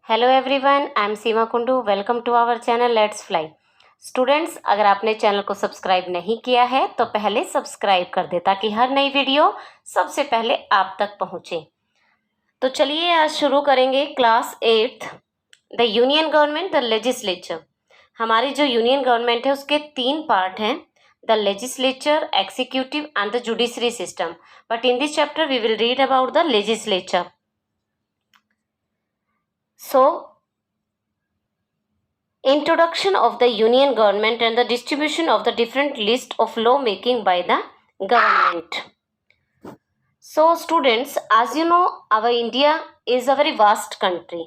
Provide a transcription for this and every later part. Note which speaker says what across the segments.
Speaker 1: Hello everyone, I am Seema Kundu. Welcome to our channel let's fly. Students, अगर आपने channel को subscribe नहीं किया है तो पहले सब्सक्राइब कर दे ताकि हर नई वीडियो सबसे पहले आप तक पहुंचे। तो चलिए आज शुरू करेंगे class 8 the union government the legislature. हमारी जो यूनियन गवर्नमेंट है उसके 3 पार्ट हैं, the legislature, executive and the judiciary system. But in this chapter we will read about the legislature. So, introduction of the union government and the distribution of the different list of law making by the government. So students, as you know, our India is a very vast country,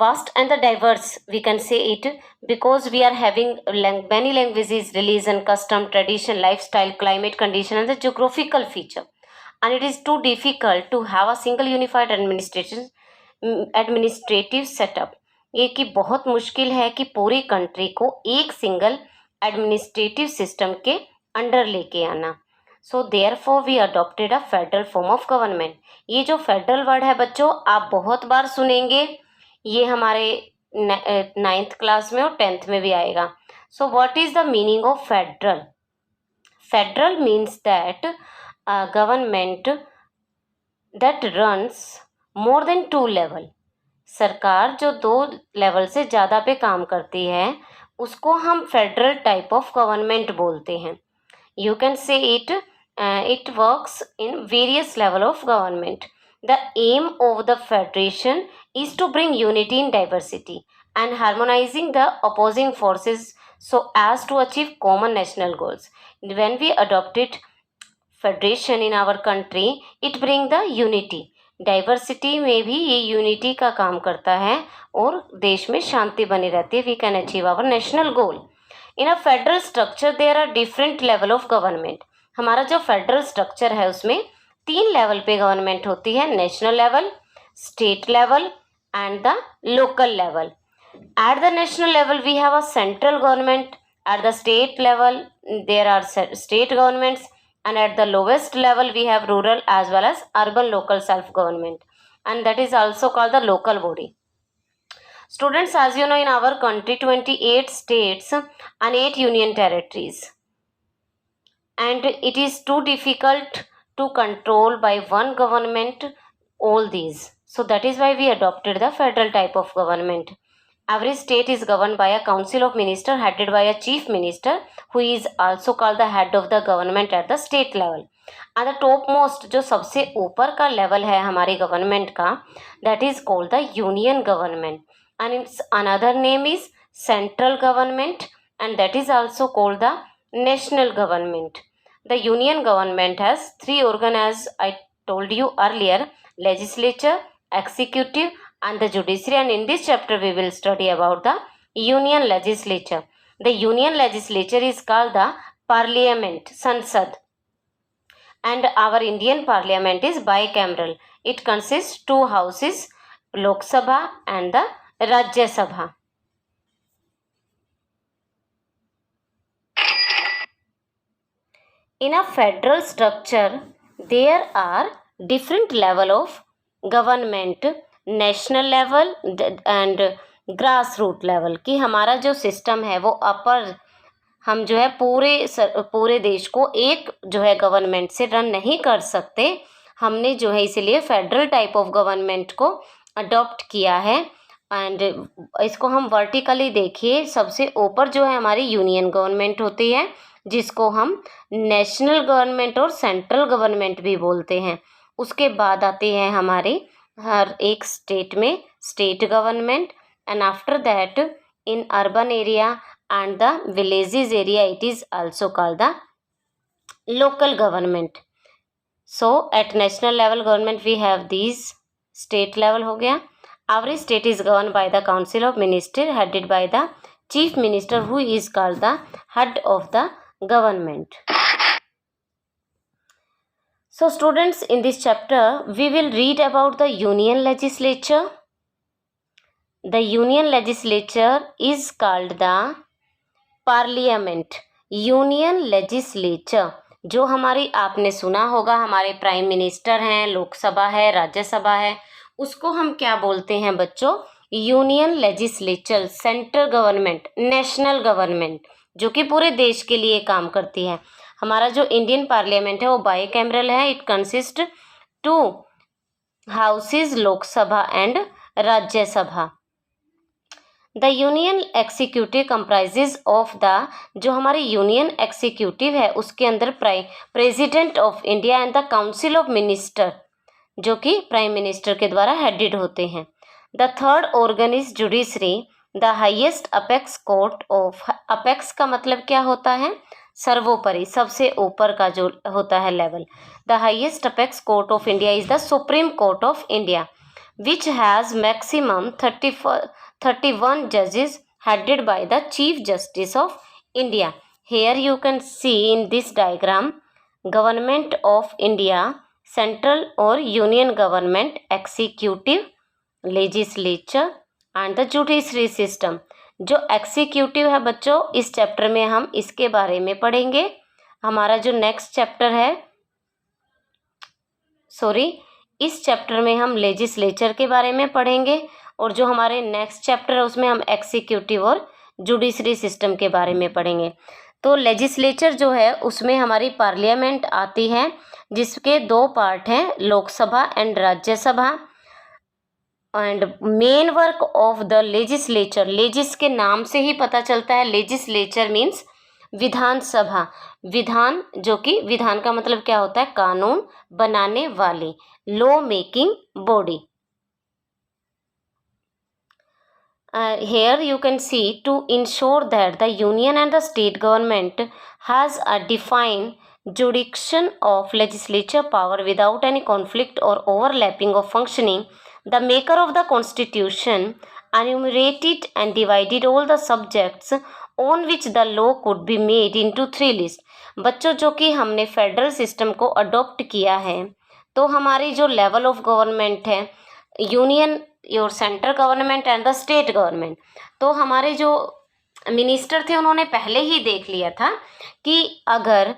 Speaker 1: vast and the diverse we can say it, because we are having many languages, religion, custom, tradition, lifestyle, climate condition and the geographical feature, and it is too difficult to have a single unified administrative setup. ये कि बहुत मुश्किल है कि पूरी country को एक single administrative system के अंडर लेके आना. So therefore we adopted a federal form of government. ये जो फेडरल वर्ड है बच्चों, आप बहुत बार सुनेंगे. ये हमारे 9th क्लास में और 10th में भी आएगा. So what is the meaning of federal? Federal means that government that runs more than 2 level. सरकार जो 2 लेवल से ज़्यादा पे काम करती है उसको हम फेडरल टाइप ऑफ गवर्नमेंट बोलते हैं. You can say it works in various level of government. The aim of the federation is to bring unity in diversity and harmonising the opposing forces so as to achieve common national goals. When we adopted federation in our country, it bring the unity. Diversity में भी ये unity का काम करता है और देश में शांति बनी रहती है. We can achieve our national goal. In a federal structure there are different level of government. हमारा जो फेडरल स्ट्रक्चर है उसमें 3 लेवल पे गवर्नमेंट होती है, national level, state level and the local level. At the national level we have a central government. At the state level there are state governments, and at the lowest level we have rural as well as urban local self government, and that is also called the local body. Students, as you know, in our country 28 states and 8 union territories, and it is too difficult to control by one government all these. So that is why we adopted the federal type of government. Every state is governed by a council of minister headed by a chief minister who is also called the head of the government at the state level. And the topmost जो सबसे ऊपर का level है हमारी government का, that is called the union government, and its another name is central government, and that is also called the national government. The union government has 3 organs as I told you earlier: legislature, executive and the judiciary. And in this chapter we will study about the union legislature. The union legislature is called the parliament, Sansad, and our Indian parliament is bicameral. It consists 2 houses, Lok Sabha and the Rajya Sabha. In a federal structure there are different level of government, national level and grass root level. कि हमारा जो system है वो अपर, हम जो है पूरे देश को एक जो है गवर्नमेंट से रन नहीं कर सकते. हमने जो है इसलिए फेडरल टाइप ऑफ गवर्नमेंट को अडॉप्ट किया है. एंड इसको हम वर्टिकली देखिए, सबसे ऊपर जो है हमारी यूनियन गवर्नमेंट होती है जिसको हम नेशनल गवर्नमेंट और सेंट्रल गवर्नमेंट भी बोलते हैं. उसके बाद आती है हमारी हर एक स्टेट में state government, and after that in urban area and the villages area it is also called the local government. So at national level government we have these. State level हो गया, every state is govern by the council of minister headed by the chief minister who is called the head of the government. So students, in this chapter we will read about the union legislature. The union legislature is called the parliament. Union legislature जो हमारी, आपने सुना होगा, हमारे prime minister हैं, लोकसभा है, राज्यसभा है, उसको हम क्या बोलते हैं बच्चों? Union legislature, central government, national government, जो कि पूरे देश के लिए काम करती है। हमारा जो इंडियन पार्लियामेंट है वो बाइकैमरल है। It consist 2 houses, Lok Sabha and Rajya Sabha. The union executive comprises of the, जो हमारी यूनियन एक्सिक्यूटिव है उसके अंदर president of India and the council of minister, जो कि प्राइम मिनिस्टर के द्वारा हेडेड होते हैं। The third organ is judiciary, the highest apex court of, apex का मतलब क्या होता है? सर्वोपरि, सबसे ऊपर का जो होता है level. The highest apex court of India is the supreme court of India, which has maximum 31 judges headed by the Chief Justice of India. Here you can see in this diagram Government of India, Central or Union Government, Executive, Legislature and the Judiciary System. जो executive है बच्चों, इस chapter में हम इसके बारे में पढ़ेंगे। हमारा जो नेक्स्ट चैप्टर है, इस चैप्टर में हम लेजिस्लेचर के बारे में पढ़ेंगे, और जो हमारे नेक्स्ट चैप्टर है उसमें हम एक्सिक्यूटिव और जुडिशरी सिस्टम के बारे में पढ़ेंगे। तो लेजिस्लेचर जो है उसमें हमारी पार्लियामेंट आती है, जिसके 2 पार्ट हैं, Lok Sabha and Rajya Sabha. And main work of the legislature, लेजिस के नाम से ही पता चलता है, लेजिस्लेचर मीन्स विधानसभा। विधान, जो कि विधान का मतलब क्या होता है? कानून बनाने वाली, law making body. Here you can see, to ensure that the union and the state government has a defined jurisdiction of legislature power without any conflict or overlapping of functioning, the maker of the constitution enumerated and divided all the subjects on which the law could be made into 3 lists. बच्चों, जो कि हमने federal system को adopt किया है, तो हमारी जो लेवल ऑफ गवर्नमेंट है, union, your central government and the state government, तो हमारे जो मिनिस्टर थे उन्होंने पहले ही देख लिया था कि अगर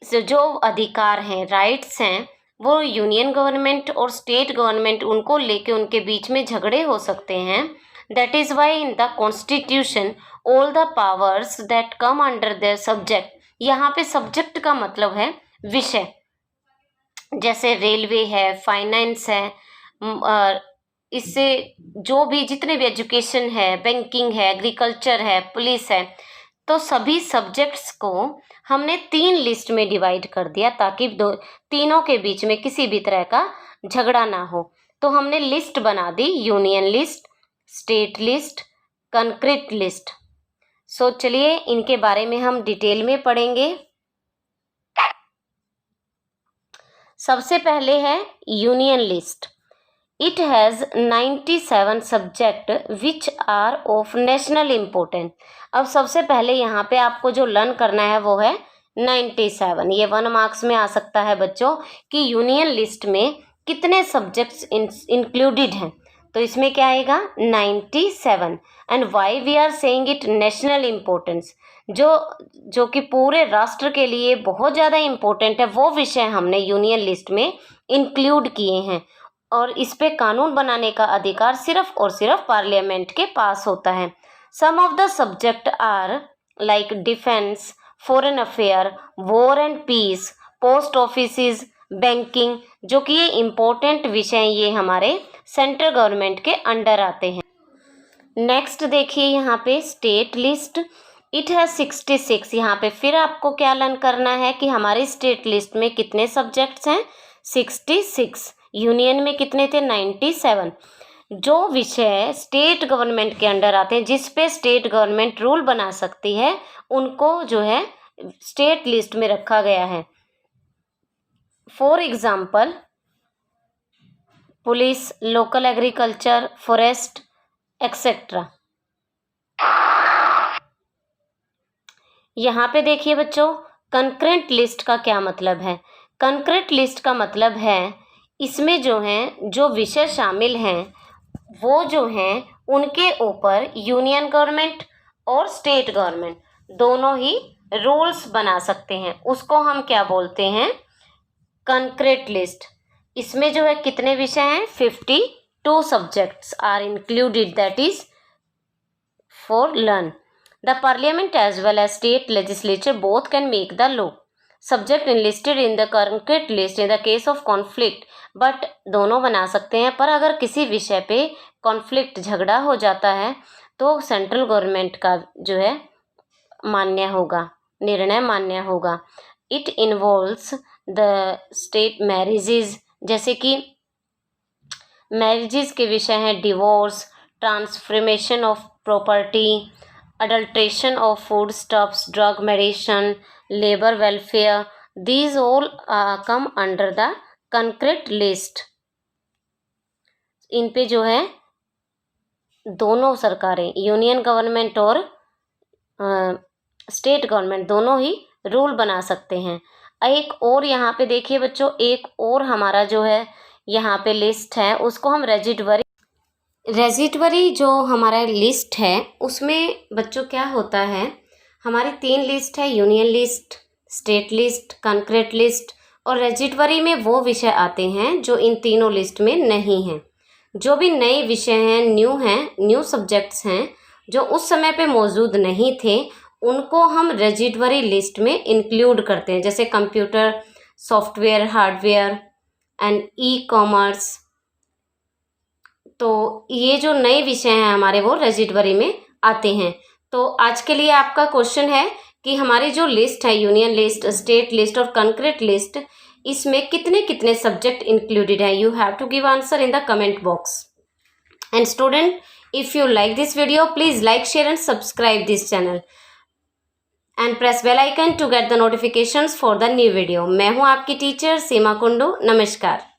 Speaker 1: जो अधिकार हैं, राइट्स हैं, वो यूनियन गवर्नमेंट और स्टेट गवर्नमेंट उनको लेके उनके बीच में झगड़े हो सकते हैं। That is why in the constitution all the powers that come under the subject, यहाँ पे सब्जेक्ट का मतलब है विषय, जैसे रेलवे है, फाइनेंस है, इससे जो भी जितने भी एजुकेशन है, बैंकिंग है, एग्रीकल्चर है, पुलिस है, तो सभी सब्जेक्ट्स को हमने 3 लिस्ट में डिवाइड कर दिया ताकि तीनों के बीच में किसी भी तरह का झगड़ा ना हो। तो हमने लिस्ट बना दी, union list, state list, concurrent list. So चलिए इनके बारे में हम डिटेल में पढ़ेंगे। सबसे पहले है union list. It has 97 subject which are of national importance. अब सबसे पहले यहाँ पे आपको जो लर्न करना है वो है 97। ये 1 मार्क्स में आ सकता है बच्चों कि यूनियन लिस्ट में कितने सब्जेक्ट्स इंक्लूडेड हैं। तो इसमें क्या आएगा? 97। And why we are saying it national importance, जो कि पूरे राष्ट्र के लिए बहुत ज़्यादा इम्पोर्टेंट है, वो विषय हमने यूनियन लिस्ट में इंक्लूड किए हैं। और इस पे कानून बनाने का अधिकार सिर्फ और सिर्फ पार्लियामेंट के पास होता है। Some of the subject are like defence, foreign affair, war and peace, post offices, banking, जो कि ये इम्पोर्टेंट विषय ये हमारे सेंट्रल गवर्नमेंट के अंडर आते हैं। नेक्स्ट देखिए यहाँ पे स्टेट लिस्ट। इट है 66। यहाँ पे फिर आपको क्या लर्न करना है कि हमारी स्टेट लिस्ट में कितने सब्जेक्ट्स हैं? 66। यूनियन में कितने थे? 97। जो विषय स्टेट गवर्नमेंट के अंडर आते हैं, जिस पे स्टेट गवर्नमेंट रूल बना सकती है, उनको जो है स्टेट लिस्ट में रखा गया है। For example police, local agriculture, forest etcetera. यहाँ पे देखिए बच्चों, कंकरेंट लिस्ट का क्या मतलब है? कंकरेंट लिस्ट का मतलब है इसमें जो हैं, जो विषय शामिल हैं, वो जो हैं उनके ऊपर यूनियन गवर्नमेंट और स्टेट गवर्नमेंट दोनों ही रूल्स बना सकते हैं। उसको हम क्या बोलते हैं? Concurrent list. इसमें जो है कितने विषय हैं? 52 2 subjects are included, that is for learn. The parliament as well as state legislature both can make the law. Subject enlisted in the concrete list in the case of conflict, but दोनों बना सकते हैं, पर अगर किसी विषय पे conflict झगड़ा हो जाता है तो सेंट्रल गवर्नमेंट का जो है मान्य होगा, निर्णय मान्य होगा. It involves the state marriages, जैसे कि मैरिजेज के विषय हैं divorce, transformation of property, adulteration of food stuffs, drug medicine, labour welfare. These all come under the concurrent list. इन पे जो है दोनों सरकारें, यूनियन गवर्नमेंट और स्टेट गवर्नमेंट, दोनों ही रूल बना सकते हैं. एक और यहाँ पे देखिए बच्चों, एक और हमारा जो है यहाँ पे लिस्ट है, उसको हम रेजिटवरी जो हमारा लिस्ट है उसमें बच्चों क्या होता है, हमारी 3 लिस्ट है, union list, state list, concurrent list. और रेजिटवरी में वो विषय आते हैं जो इन तीनों लिस्ट में नहीं हैं. जो भी नए विषय हैं, न्यू सब्जेक्ट्स हैं जो उस समय पे मौजूद नहीं थे, उनको हम रेजिटवरी लिस्ट में इंक्लूड करते हैं, जैसे computer, software, hardware and e commerce. तो ये जो नए विषय हैं हमारे वो रेजिटवरी में आते हैं. तो आज के लिए आपका क्वेश्चन है कि हमारी जो लिस्ट है, यूनियन लिस्ट, स्टेट लिस्ट और कंक्रीट लिस्ट, इसमें कितने कितने सब्जेक्ट इंक्लूडेड है. You have to give answer in the comment box. And student, if you like this video, please like, share and subscribe this channel and press bell icon to get the notifications for the new video. मैं हूँ आपकी teacher सीमा कुंडू. नमस्कार.